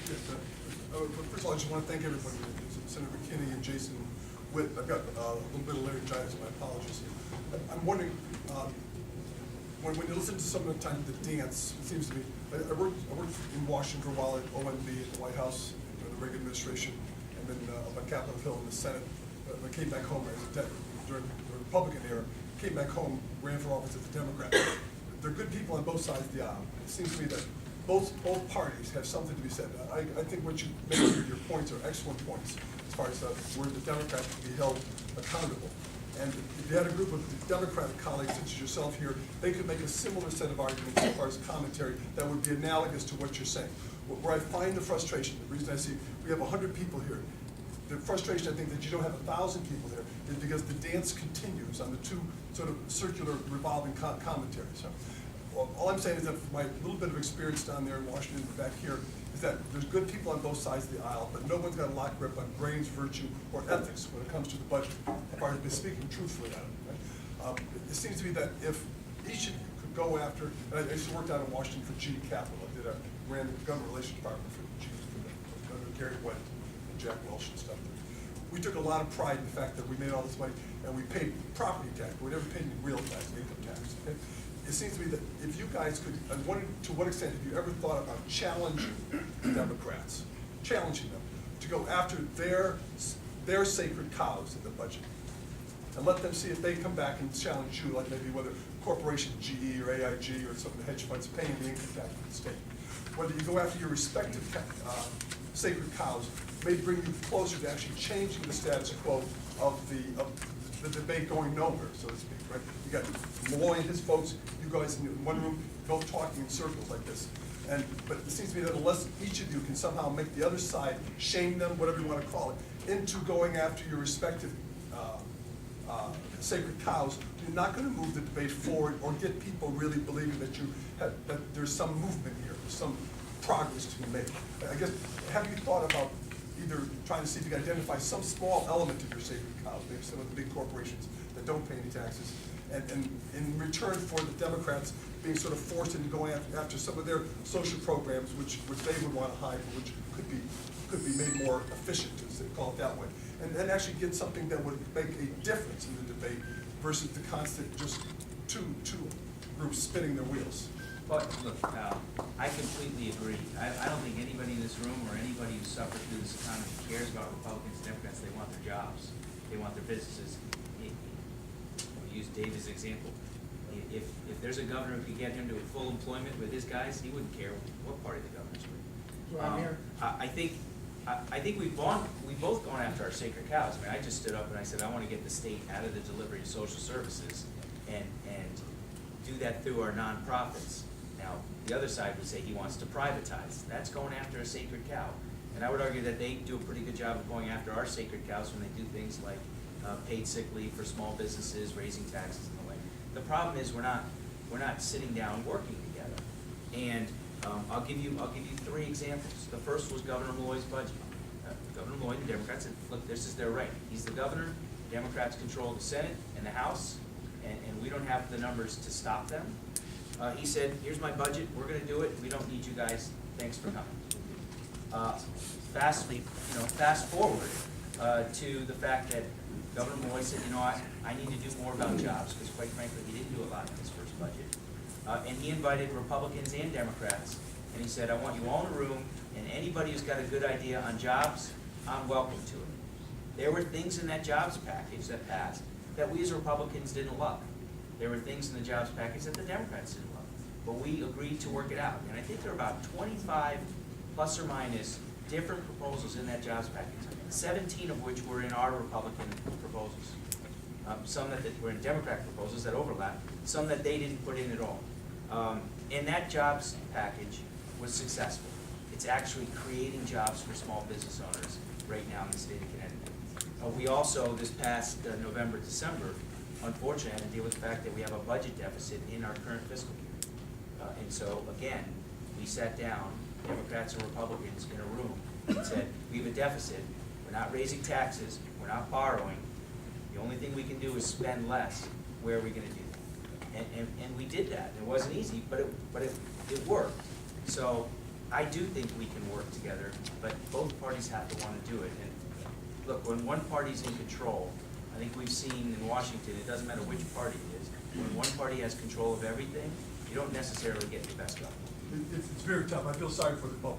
First of all, I just want to thank everybody, Senator McKinney and Jason Witt. I've got a little bit of laryngitis, my apologies. I'm wondering, when you listen to some of the time the dance, it seems to me, I worked in Washington for a while at OMB at the White House, the Reagan Administration, and then up on Capitol Hill in the Senate. I came back home during the Republican era, came back home, ran for office as a Democrat. They're good people on both sides of the aisle. It seems to me that both parties have something to be said. I think what you made your points are excellent points as far as where the Democrats can be held accountable. And if you had a group of Democratic colleagues such as yourself here, they could make a similar set of arguments as far as commentary that would be analogous to what you're saying. Where I find the frustration, the reason I see we have 100 people here, the frustration I think that you don't have 1,000 people there is because the dance continues on the two sort of circular revolving commentaries. So, well, all I'm saying is that from my little bit of experience down there in Washington and back here is that there's good people on both sides of the aisle, but no one's got a lock grip on brains, virtue, or ethics when it comes to the budget. As far as speaking truthfully on it, right? It seems to me that if each of you could go after, and I used to work down in Washington for GE Capital. Ran the government relations department for GE, for Governor Gary White and Jack Welch and stuff. We took a lot of pride in the fact that we made all this money and we paid property tax, but we never paid any real tax, income tax. Okay? It seems to me that if you guys could, to what extent have you ever thought about challenging the Democrats, challenging them to go after their sacred cows in the budget, and let them see if they come back and challenge you, like maybe whether corporation GE or AIG or some of the hedge funds paying the income tax to the state. Whether you go after your respective sacred cows may bring you closer to actually changing the status quo of the debate going nowhere, so to speak, right? You got Malloy and his folks, you guys in one room, both talking in circles like this. But it seems to me that unless each of you can somehow make the other side, shame them, whatever you want to call it, into going after your respective sacred cows, you're not going to move the debate forward or get people really believing that that there's some movement here, there's some progress to be made. I guess, have you thought about either trying to see if you can identify some small element of your sacred cows, maybe some of the big corporations that don't pay any taxes, and in return for the Democrats being sort of forced into going after some of their social programs, which they would want to hide, which could be made more efficient, as they call it that way, and then actually get something that would make a difference in the debate versus the constant just two groups spinning their wheels. But look, I completely agree. I don't think anybody in this room or anybody who suffered through this economy cares about Republicans and Democrats. They want their jobs. They want their businesses. I'll use Dave as an example. If there's a governor who could get him to full employment with his guys, he wouldn't care what party the governor's with. I think we've both gone after our sacred cows. I mean, I just stood up and I said I want to get the state out of the delivery of social services and do that through our nonprofits. Now, the other side would say he wants to privatize. That's going after a sacred cow. And I would argue that they do a pretty good job of going after our sacred cows when they do things like paid sick leave for small businesses, raising taxes and the like. The problem is we're not sitting down working together. And I'll give you 3 examples. The first was Governor Malloy's budget. Governor Malloy and the Democrats said, look, this is their right. He's the governor. The Democrats control the Senate and the House, and we don't have the numbers to stop them. He said, here's my budget. We're going to do it. We don't need you guys. Thanks for coming. Fast forward to the fact that Governor Malloy said, you know, I need to do more about jobs, because quite frankly, he didn't do a lot in his first budget. And he invited Republicans and Democrats, and he said, I want you all in a room, and anybody who's got a good idea on jobs, I'm welcome to it. There were things in that jobs package that passed that we as Republicans didn't love. There were things in the jobs package that the Democrats didn't love. But we agreed to work it out. And I think there are about 25 plus or minus different proposals in that jobs package, 17 of which were in our Republican proposals. Some that were in Democrat proposals that overlap, some that they didn't put in at all. And that jobs package was successful. It's actually creating jobs for small business owners right now in the state of Connecticut. We also, this past November, December, unfortunately had to deal with the fact that we have a budget deficit in our current fiscal year. And so, again, we sat down, Democrats and Republicans, in a room and said, we have a deficit, we're not raising taxes, we're not borrowing, the only thing we can do is spend less. Where are we going to do that? And we did that. It wasn't easy, but it worked. So I do think we can work together, but both parties have to want to do it. And look, when one party's in control, I think we've seen in Washington, it doesn't matter which party it is, when one party has control of everything, you don't necessarily get your best government. It's very tough. I feel sorry for the both.